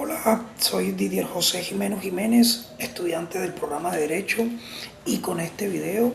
Hola, soy Didier José Jimeno Jiménez, estudiante del programa de Derecho, y con este video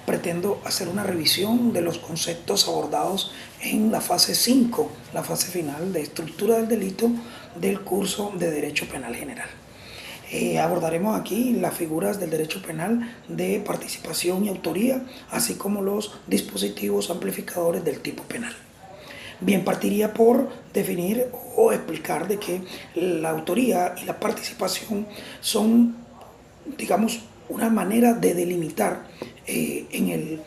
pretendo hacer una revisión de los conceptos abordados en la fase 5, la fase final de estructura del delito del curso de Derecho Penal General. Abordaremos aquí las figuras del derecho penal de participación y autoría, así como los dispositivos amplificadores del tipo penal. Bien, partiría por definir o explicar de que la autoría y la participación son, digamos, una manera de delimitar en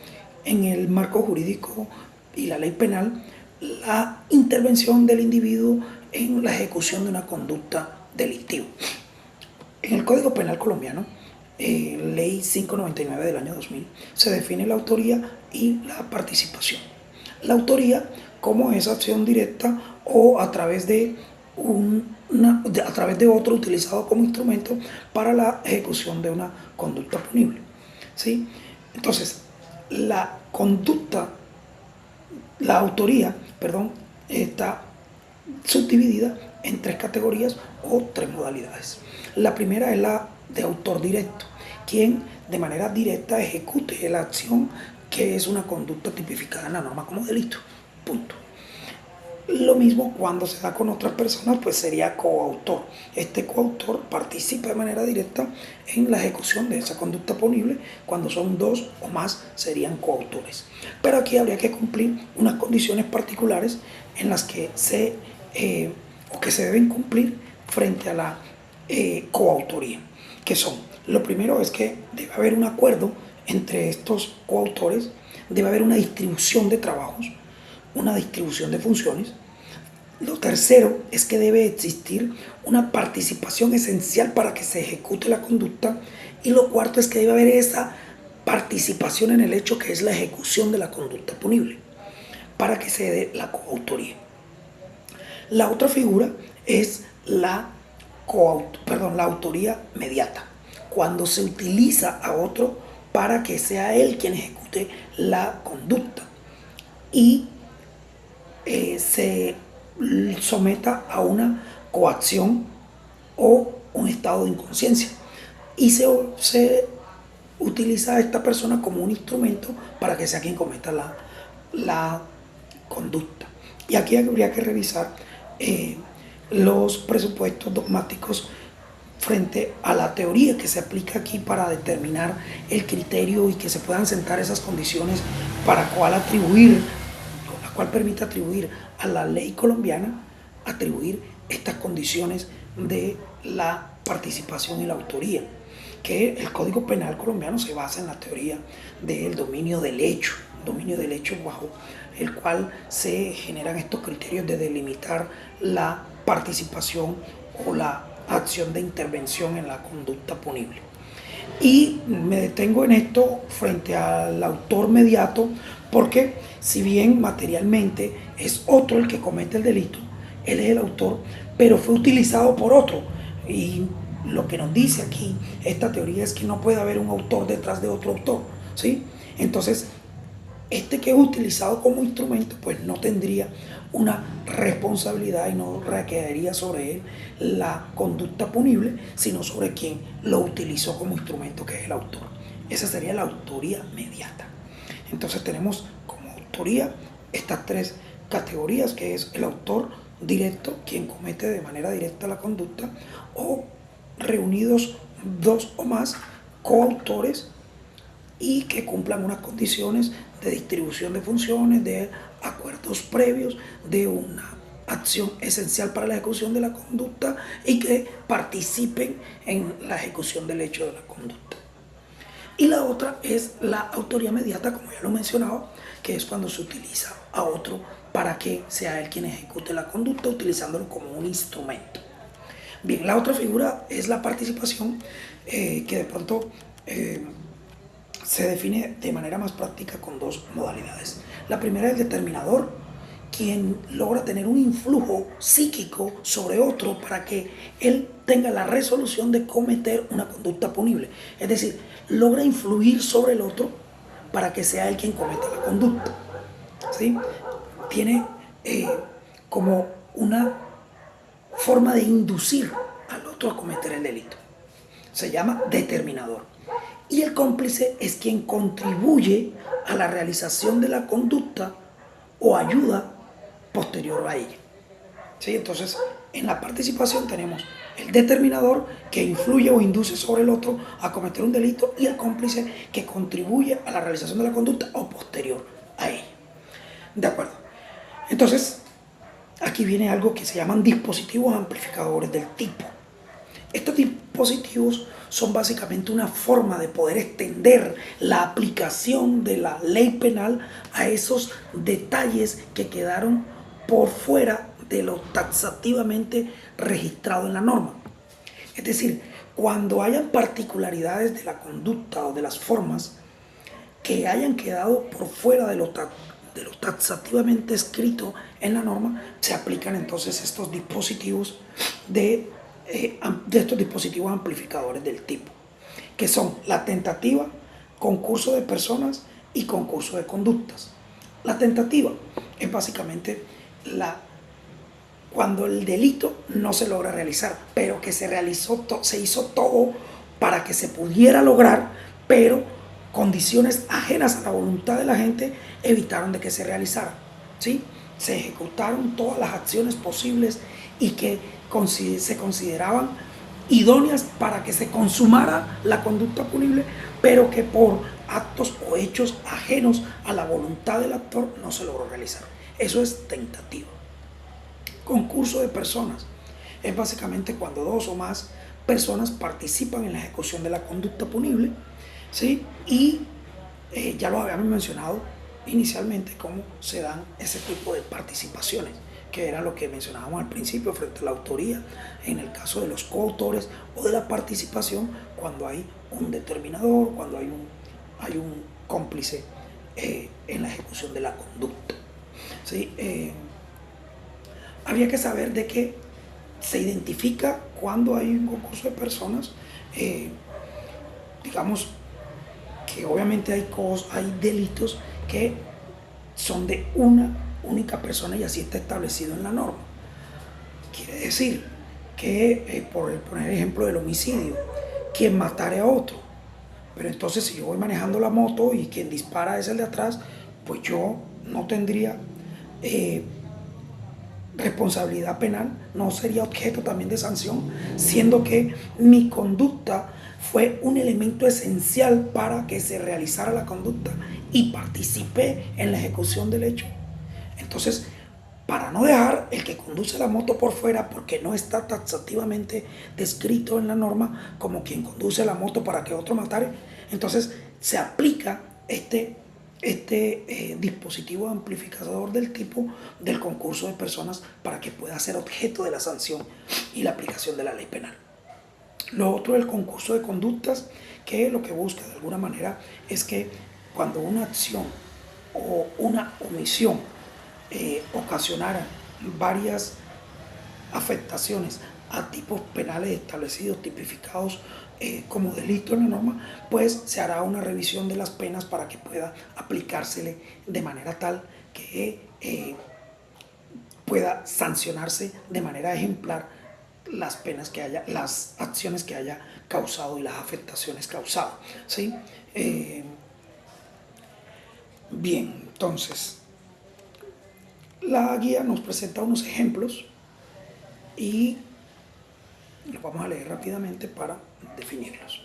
el marco jurídico y la ley penal la intervención del individuo en la ejecución de una conducta delictiva. En el Código Penal colombiano, Ley 599 del año 2000, se define la autoría y la participación. La autoría como esa acción directa o a través de otro utilizado como instrumento para la ejecución de una conducta punible, ¿sí? Entonces, la autoría, está subdividida en tres categorías o tres modalidades. La primera es la de autor directo, quien de manera directa ejecute la acción que es una conducta tipificada en la norma como delito. Punto. Lo mismo cuando se da con otras personas, pues sería coautor. Este coautor participa de manera directa en la ejecución de esa conducta punible. Cuando son dos o más, serían coautores. Pero aquí habría que cumplir unas condiciones particulares en las que se deben cumplir frente a la coautoría, que son: lo primero es que debe haber un acuerdo entre estos coautores, debe haber una distribución de trabajos, una distribución de funciones. Lo tercero es que debe existir una participación esencial para que se ejecute la conducta. Y lo cuarto es que debe haber esa participación en el hecho que es la ejecución de la conducta punible para que se dé la coautoría. La otra figura es la autoría mediata, cuando se utiliza a otro para que sea él quien ejecute la conducta y se someta a una coacción o un estado de inconsciencia, y se utiliza a esta persona como un instrumento para que sea quien cometa la conducta. Y aquí habría que revisar los presupuestos dogmáticos frente a la teoría que se aplica aquí para determinar el criterio y que se puedan sentar esas condiciones para la cual permite atribuir a la ley colombiana estas condiciones de la participación y la autoría, que el Código Penal colombiano se basa en la teoría del dominio del hecho bajo el cual se generan estos criterios de delimitar la participación o la acción de intervención en la conducta punible. Y me detengo en esto frente al autor mediato, porque si bien materialmente es otro el que comete el delito, él es el autor, pero fue utilizado por otro. Y lo que nos dice aquí esta teoría es que no puede haber un autor detrás de otro autor, ¿sí? Entonces, este que es utilizado como instrumento, pues no tendría una responsabilidad y no recaería sobre él la conducta punible, sino sobre quien lo utilizó como instrumento, que es el autor. Esa sería la autoría mediata. Entonces tenemos como autoría estas tres categorías, que es el autor directo, quien comete de manera directa la conducta, o reunidos dos o más coautores y que cumplan unas condiciones de distribución de funciones, de acuerdos previos, de una acción esencial para la ejecución de la conducta y que participen en la ejecución del hecho de la conducta. Y la otra es la autoría mediata, como ya lo mencionaba, que es cuando se utiliza a otro para que sea él quien ejecute la conducta, utilizándolo como un instrumento. Bien, la otra figura es la participación, que de pronto se define de manera más práctica con dos modalidades. La primera es el determinador, quien logra tener un influjo psíquico sobre otro para que él tenga la resolución de cometer una conducta punible. Es decir, logra influir sobre el otro para que sea él quien cometa la conducta, ¿sí? Tiene como una forma de inducir apto a cometer el delito. Se llama determinador. Y el cómplice es quien contribuye a la realización de la conducta o ayuda posterior a ella. ¿Sí? Entonces, en la participación tenemos el determinador que influye o induce sobre el otro a cometer un delito y el cómplice que contribuye a la realización de la conducta o posterior a ella. ¿De acuerdo? Entonces, aquí viene algo que se llaman dispositivos amplificadores del tipo. Estos dispositivos son básicamente una forma de poder extender la aplicación de la ley penal a esos detalles que quedaron por fuera de lo taxativamente registrado en la norma. Es decir, cuando hayan particularidades de la conducta o de las formas que hayan quedado por fuera de lo taxativamente escrito en la norma, se aplican entonces estos dispositivos de estos dispositivos amplificadores del tipo, que son la tentativa, concurso de personas y concurso de conductas. La tentativa es básicamente cuando el delito no se logra realizar, pero que se hizo todo para que se pudiera lograr, pero condiciones ajenas a la voluntad de la gente evitaron de que se realizara, ¿sí? Se ejecutaron todas las acciones posibles y que se consideraban idóneas para que se consumara la conducta punible, pero que por actos o hechos ajenos a la voluntad del actor no se logró realizar. Eso es tentativa. Concurso de personas es básicamente cuando dos o más personas participan en la ejecución de la conducta punible, ¿sí? Y ya lo habíamos mencionado inicialmente cómo se dan ese tipo de participaciones, que era lo que mencionábamos al principio frente a la autoría, en el caso de los coautores, o de la participación cuando hay un determinador, cuando hay un cómplice en la ejecución de la conducta, ¿sí? Habría que saber de que se identifica cuando hay un concurso de personas, digamos que obviamente hay delitos que son de una única persona y así está establecido en la norma. Quiere decir que, por poner el ejemplo del homicidio, quien matare a otro, pero entonces si yo voy manejando la moto y quien dispara es el de atrás, pues yo no tendría responsabilidad penal, no sería objeto también de sanción, siendo que mi conducta fue un elemento esencial para que se realizara la conducta y participé en la ejecución del hecho. Entonces, para no dejar el que conduce la moto por fuera, porque no está taxativamente descrito en la norma como quien conduce la moto para que otro matare, entonces se aplica este dispositivo amplificador del tipo del concurso de personas para que pueda ser objeto de la sanción y la aplicación de la ley penal. Lo otro es el concurso de conductas, que lo que busca de alguna manera es que cuando una acción o una omisión ocasionara varias afectaciones a tipos penales establecidos, tipificados como delito en la norma, pues se hará una revisión de las penas para que pueda aplicársele de manera tal que pueda sancionarse de manera ejemplar las penas que haya, las acciones que haya causado y las afectaciones causadas, ¿sí? Bien, entonces, la guía nos presenta unos ejemplos y los vamos a leer rápidamente para definirlos.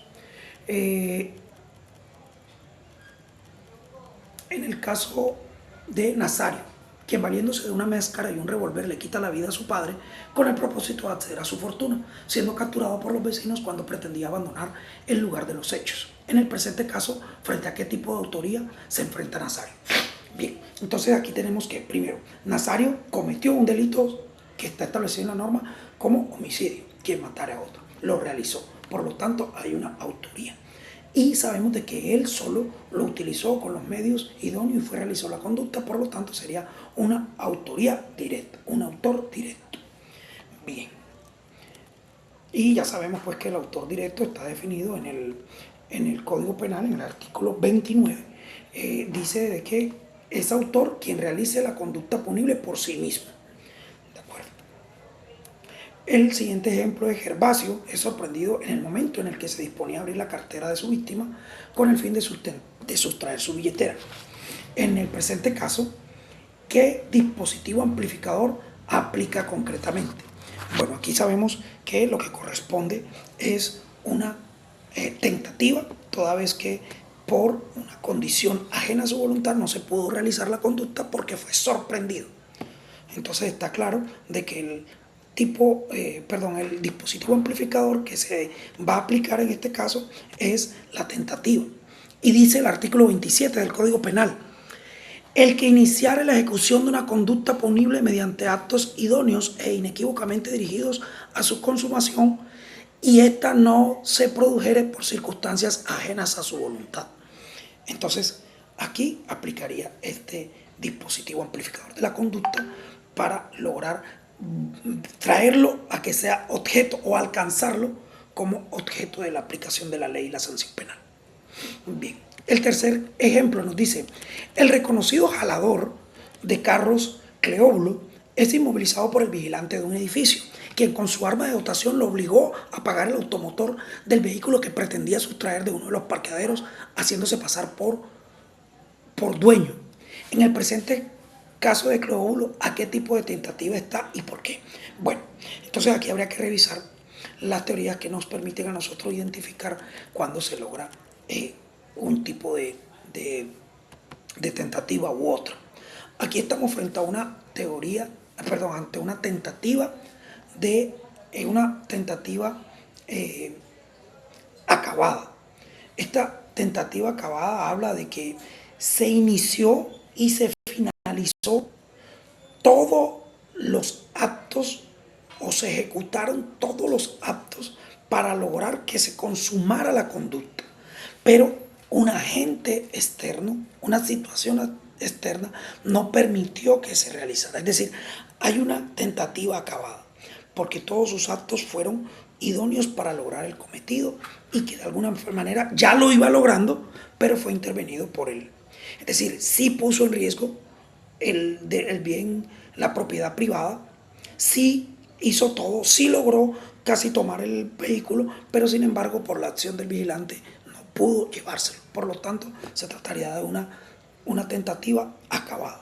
En el caso de Nazario, quien valiéndose de una máscara y un revólver le quita la vida a su padre con el propósito de acceder a su fortuna, siendo capturado por los vecinos cuando pretendía abandonar el lugar de los hechos. En el presente caso, ¿frente a qué tipo de autoría se enfrenta Nazario? Bien, entonces aquí tenemos que, primero, Nazario cometió un delito que está establecido en la norma como homicidio, quien matara a otro, lo realizó, por lo tanto hay una autoría. Y sabemos de que él solo lo utilizó con los medios idóneos y realizó la conducta, por lo tanto sería una autoría directa, un autor directo. Bien. Y ya sabemos pues que el autor directo está definido en el Código Penal, en el artículo 29. Dice de que es autor quien realice la conducta punible por sí mismo. ¿De acuerdo? El siguiente ejemplo es Gervasio es sorprendido en el momento en el que se disponía a abrir la cartera de su víctima con el fin de sustraer su billetera. En el presente caso, ¿qué dispositivo amplificador aplica concretamente? Bueno, aquí sabemos que lo que corresponde es una tentativa, toda vez que por una condición ajena a su voluntad no se pudo realizar la conducta porque fue sorprendido. Entonces está claro de que el dispositivo amplificador que se va a aplicar en este caso es la tentativa. Y dice el artículo 27 del Código Penal: el que iniciare la ejecución de una conducta punible mediante actos idóneos e inequívocamente dirigidos a su consumación, y ésta no se produjere por circunstancias ajenas a su voluntad. Entonces, aquí aplicaría este dispositivo amplificador de la conducta para lograr traerlo a que sea objeto o alcanzarlo como objeto de la aplicación de la ley y la sanción penal. Bien, el tercer ejemplo nos dice: el reconocido jalador de carros Cleóbulo es inmovilizado por el vigilante de un edificio, quien con su arma de dotación lo obligó a apagar el automotor del vehículo que pretendía sustraer de uno de los parqueaderos, haciéndose pasar por dueño. En el presente caso de Cleóbulo, ¿a qué tipo de tentativa está y por qué? Bueno, entonces aquí habría que revisar las teorías que nos permiten a nosotros identificar cuándo se logra un tipo de tentativa u otra. Aquí estamos frente a una teoría, perdón, ante una tentativa acabada. Esta tentativa acabada habla de que se inició y se finalizó todos los actos o se ejecutaron todos los actos para lograr que se consumara la conducta. Pero un agente externo, una situación externa, no permitió que se realizara. Es decir, hay una tentativa acabada, porque todos sus actos fueron idóneos para lograr el cometido y que de alguna manera ya lo iba logrando, pero fue intervenido por él. Es decir, sí puso en riesgo el bien, la propiedad privada, sí hizo todo, sí logró casi tomar el vehículo, pero sin embargo por la acción del vigilante no pudo llevárselo. Por lo tanto, se trataría de una tentativa acabada.